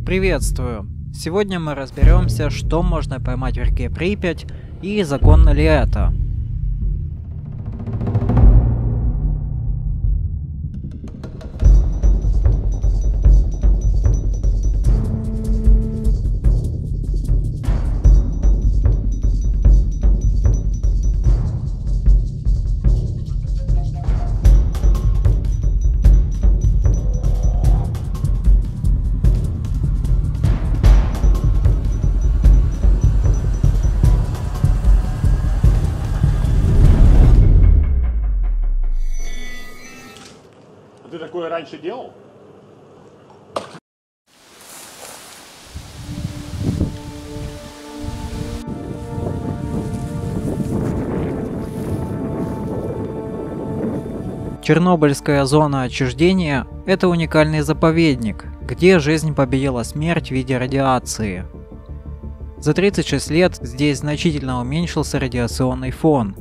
Приветствую! Сегодня мы разберемся, что можно поймать в реке Припять и законно ли это. Ты такое раньше делал? Чернобыльская зона отчуждения – это уникальный заповедник, где жизнь победила смерть в виде радиации. За 36 лет здесь значительно уменьшился радиационный фон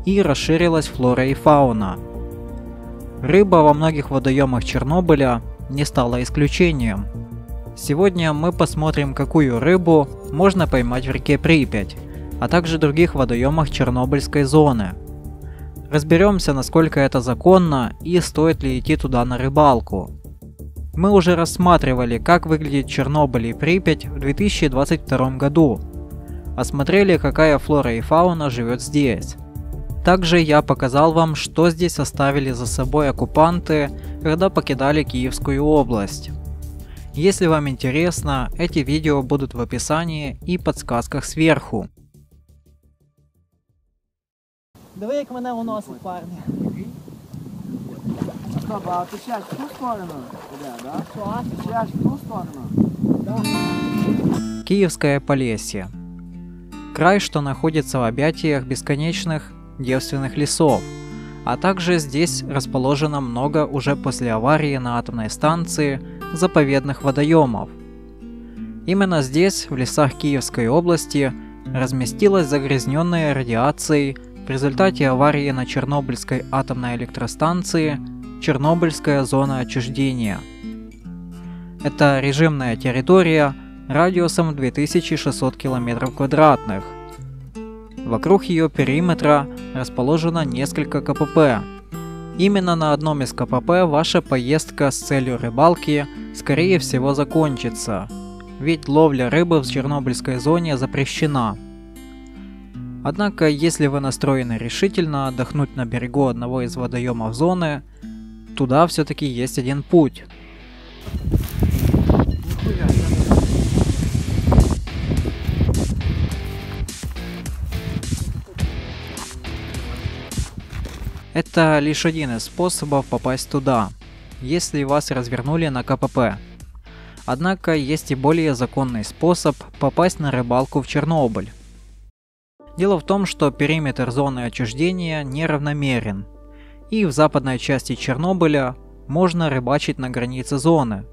и расширилась флора и фауна. Рыба во многих водоемах Чернобыля не стала исключением. Сегодня мы посмотрим, какую рыбу можно поймать в реке Припять, а также других водоемах Чернобыльской зоны. Разберемся, насколько это законно и стоит ли идти туда на рыбалку. Мы уже рассматривали, как выглядит Чернобыль и Припять в 2022 году. Осмотрели, какая флора и фауна живет здесь. Также я показал вам, что здесь оставили за собой оккупанты, когда покидали Киевскую область. Если вам интересно, эти видео будут в описании и подсказках сверху. Диви, як мене уносить, парні. А ти сядь в ту сторону? Да? Що? Сядь в ту сторону? Киевское Полесье. Край, что находится в объятиях бесконечных девственных лесов, а также здесь расположено много уже после аварии на атомной станции заповедных водоемов. Именно здесь, в лесах Киевской области, разместилась загрязненная радиацией в результате аварии на Чернобыльской атомной электростанции Чернобыльская зона отчуждения. Это режимная территория радиусом 2600 км². Вокруг ее периметра расположено несколько КПП. Именно на одном из КПП ваша поездка с целью рыбалки скорее всего закончится, ведь ловля рыбы в Чернобыльской зоне запрещена. Однако, если вы настроены решительно отдохнуть на берегу одного из водоемов зоны, туда все-таки есть один путь. Это лишь один из способов попасть туда, если вас развернули на КПП. Однако есть и более законный способ попасть на рыбалку в Чернобыль. Дело в том, что периметр зоны отчуждения неравномерен, и в западной части Чернобыля можно рыбачить на границе зоны.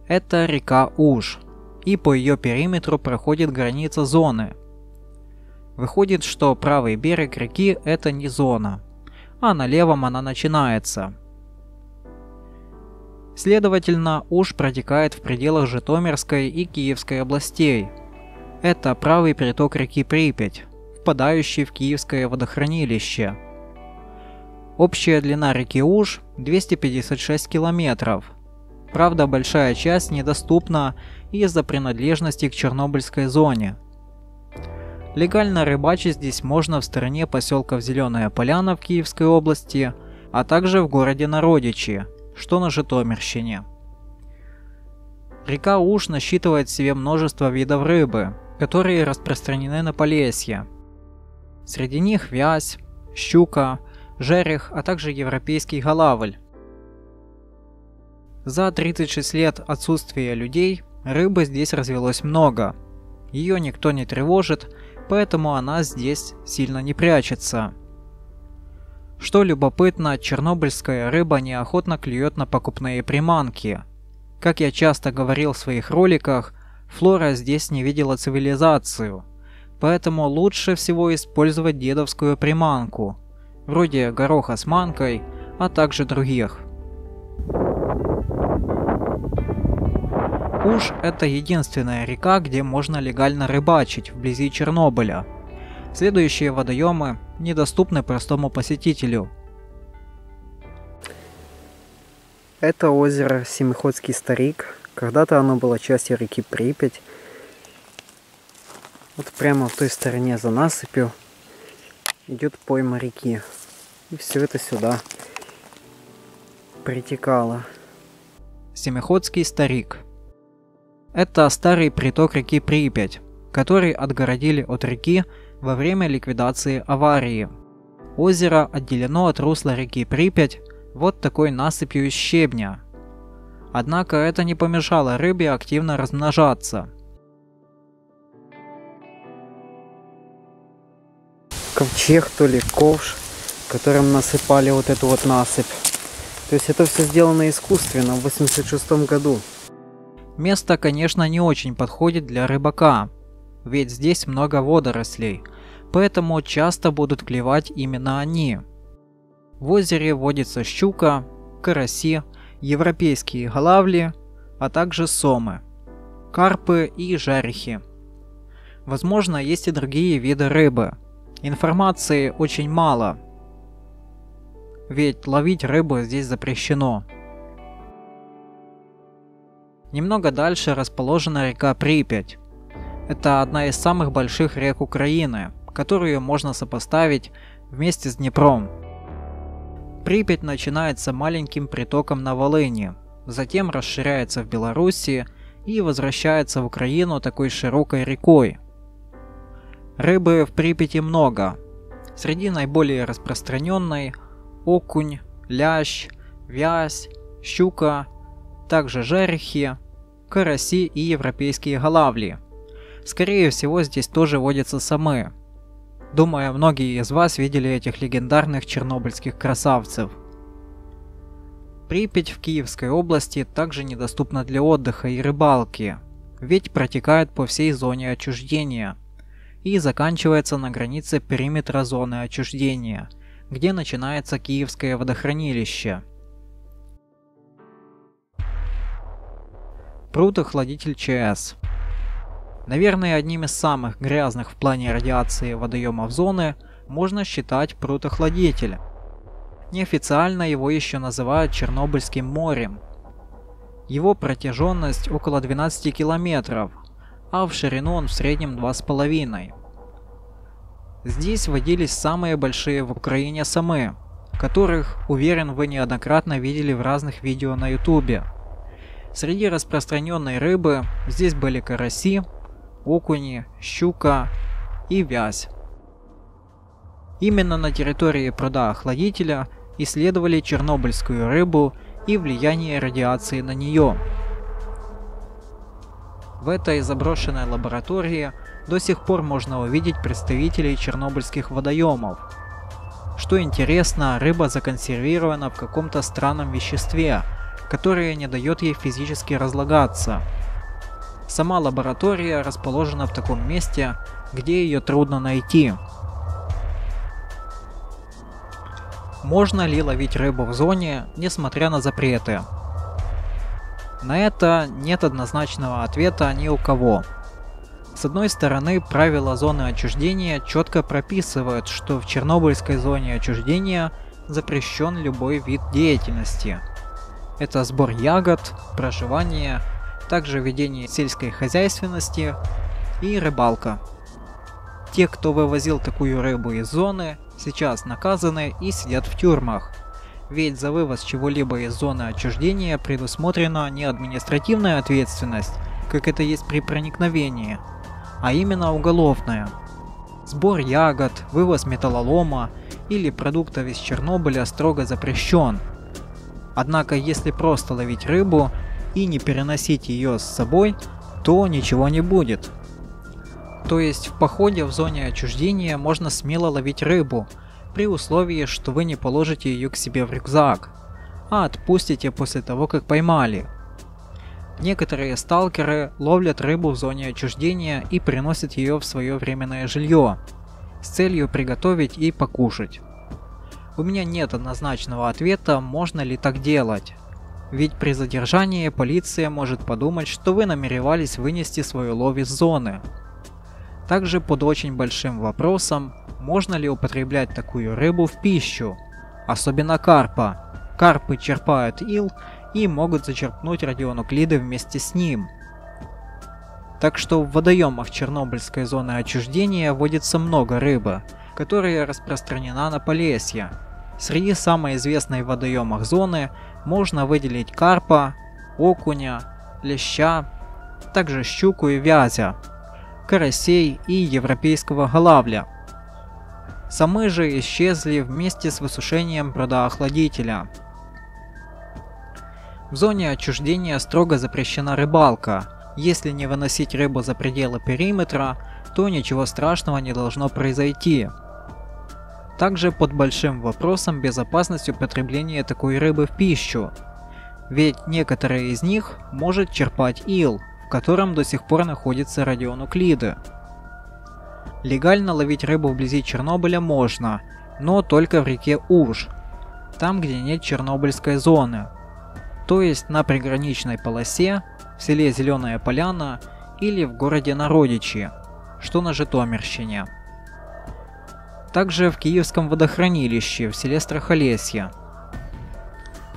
Это река Уж, и по ее периметру проходит граница зоны. Выходит, что правый берег реки – это не зона, а на левом она начинается. Следовательно, Уж протекает в пределах Житомирской и Киевской областей. Это правый приток реки Припять, впадающий в Киевское водохранилище. Общая длина реки Уж 256 километров. Правда, большая часть недоступна из-за принадлежности к Чернобыльской зоне. Легально рыбачить здесь можно в стороне поселков Зеленая Поляна в Киевской области, а также в городе Народичи, что на Житомирщине. Река Уж насчитывает в себе множество видов рыбы, которые распространены на Полесье. Среди них вязь, щука, жерех, а также европейский голавль. За 36 лет отсутствия людей рыбы здесь развелось много. Ее никто не тревожит, поэтому она здесь сильно не прячется. Что любопытно, чернобыльская рыба неохотно клюет на покупные приманки. Как я часто говорил в своих роликах, флора здесь не видела цивилизацию, поэтому лучше всего использовать дедовскую приманку, вроде гороха с манкой, а также других. Уж это единственная река, где можно легально рыбачить вблизи Чернобыля. Следующие водоемы недоступны простому посетителю. Это озеро Семиходский Старик. Когда-то оно было частью реки Припять. Вот прямо в той стороне за насыпью идет пойма реки. И все это сюда притекало. Семиходский Старик. Это старый приток реки Припять, который отгородили от реки во время ликвидации аварии. Озеро отделено от русла реки Припять вот такой насыпью из щебня. Однако это не помешало рыбе активно размножаться. Ковчег, то ли ковш, которым насыпали вот эту вот насыпь. То есть это все сделано искусственно в 86 году. Место, конечно, не очень подходит для рыбака, ведь здесь много водорослей, поэтому часто будут клевать именно они. В озере водится щука, караси, европейские голавли, а также сомы, карпы и жарихи. Возможно, есть и другие виды рыбы. Информации очень мало, ведь ловить рыбу здесь запрещено. Немного дальше расположена река Припять. Это одна из самых больших рек Украины, которую можно сопоставить вместе с Днепром. Припять начинается маленьким притоком на Волыни, затем расширяется в Белоруссии и возвращается в Украину такой широкой рекой. Рыбы в Припяти много. Среди наиболее распространенной – окунь, лящ, вязь, щука, также жарихи, караси и европейские голавли. Скорее всего, здесь тоже водятся самы. Думаю, многие из вас видели этих легендарных чернобыльских красавцев. Припять в Киевской области также недоступна для отдыха и рыбалки, ведь протекает по всей зоне отчуждения и заканчивается на границе периметра зоны отчуждения, где начинается Киевское водохранилище. Прудоохладитель ЧАЭС. Наверное, одним из самых грязных в плане радиации водоемов зоны можно считать прудоохладитель. Неофициально его еще называют Чернобыльским морем. Его протяженность около 12 километров, а в ширину он в среднем 2,5. Здесь водились самые большие в Украине самы, которых, уверен, вы неоднократно видели в разных видео на ютубе. Среди распространенной рыбы здесь были караси, окуни, щука и вязь. Именно на территории пруда-охладителя исследовали чернобыльскую рыбу и влияние радиации на нее. В этой заброшенной лаборатории до сих пор можно увидеть представителей чернобыльских водоемов. Что интересно, рыба законсервирована в каком-то странном веществе, которое не дает ей физически разлагаться. Сама лаборатория расположена в таком месте, где ее трудно найти. Можно ли ловить рыбу в зоне, несмотря на запреты? На это нет однозначного ответа ни у кого. С одной стороны, правила зоны отчуждения четко прописывают, что в Чернобыльской зоне отчуждения запрещен любой вид деятельности. Это сбор ягод, проживание, также ведение сельской хозяйственности и рыбалка. Те, кто вывозил такую рыбу из зоны, сейчас наказаны и сидят в тюрьмах. Ведь за вывоз чего-либо из зоны отчуждения предусмотрена не административная ответственность, как это есть при проникновении, а именно уголовная. Сбор ягод, вывоз металлолома или продуктов из Чернобыля строго запрещен. Однако, если просто ловить рыбу и не переносить ее с собой, то ничего не будет. То есть в походе в зоне отчуждения можно смело ловить рыбу, при условии, что вы не положите ее к себе в рюкзак, а отпустите после того, как поймали. Некоторые сталкеры ловят рыбу в зоне отчуждения и приносят ее в свое временное жилье, с целью приготовить и покушать. У меня нет однозначного ответа, можно ли так делать. Ведь при задержании полиция может подумать, что вы намеревались вынести свой улов из зоны. Также под очень большим вопросом, можно ли употреблять такую рыбу в пищу, особенно карпа. Карпы черпают ил и могут зачерпнуть радионуклиды вместе с ним. Так что в водоемах Чернобыльской зоны отчуждения водится много рыбы, которая распространена на Полесье. Среди самых известных водоемах зоны можно выделить карпа, окуня, леща, также щуку и вязя, карасей и европейского голавля. Самы же исчезли вместе с высушением прудоохладителя. В зоне отчуждения строго запрещена рыбалка. Если не выносить рыбу за пределы периметра, то ничего страшного не должно произойти. Также под большим вопросом безопасность употребления такой рыбы в пищу, ведь некоторые из них может черпать ил, в котором до сих пор находятся радионуклиды. Легально ловить рыбу вблизи Чернобыля можно, но только в реке Уж, там где нет Чернобыльской зоны, то есть на приграничной полосе, в селе Зеленая Поляна или в городе Народичи, что на Житомирщине. Также в Киевском водохранилище в селе Страхолесье.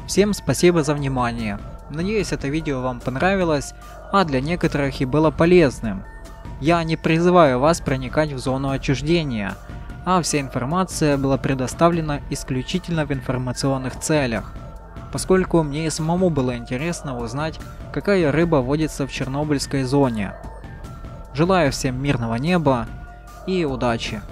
Всем спасибо за внимание. Надеюсь, это видео вам понравилось, а для некоторых и было полезным. Я не призываю вас проникать в зону отчуждения, а вся информация была предоставлена исключительно в информационных целях, поскольку мне и самому было интересно узнать, какая рыба водится в Чернобыльской зоне. Желаю всем мирного неба и удачи!